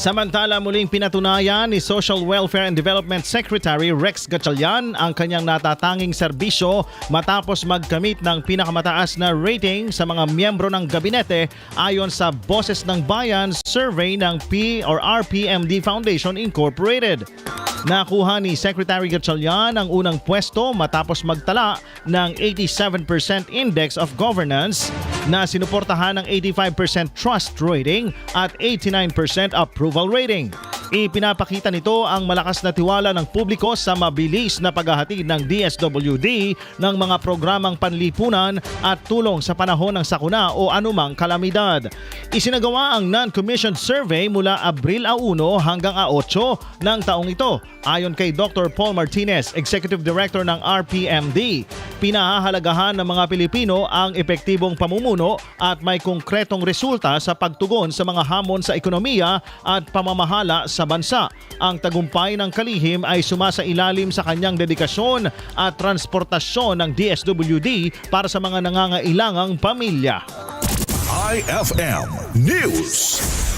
Samantala, muling pinatunayan ni Social Welfare and Development Secretary Rex Gatchalian ang kanyang natatanging serbisyo matapos magkamit ng pinakamataas na rating sa mga miyembro ng gabinete ayon sa Boses ng Bayan survey ng RPMD Foundation Incorporated. Nakuha ni Secretary Gatchalian ang unang pwesto matapos magtala ng 87% Index of Governance na sinuportahan ng 85% trust rating at 89% approval rating. Ipinapakita nito ang malakas na tiwala ng publiko sa mabilis na paghahatid ng DSWD ng mga programang panlipunan at tulong sa panahon ng sakuna o anumang kalamidad. Isinagawa ang non-commissioned survey mula Abril 1 hanggang 8 ng taong ito. Ayon kay Dr. Paul Martinez, Executive Director ng RPMD, pinahahalagahan ng mga Pilipino ang epektibong pamumuno at may konkretong resulta sa pagtugon sa mga hamon sa ekonomiya at pamamahala sa bansa. Ang tagumpay ng kalihim ay sumasailalim sa kanyang dedikasyon at transportasyon ng DSWD para sa mga nangangailangang pamilya. IFM News.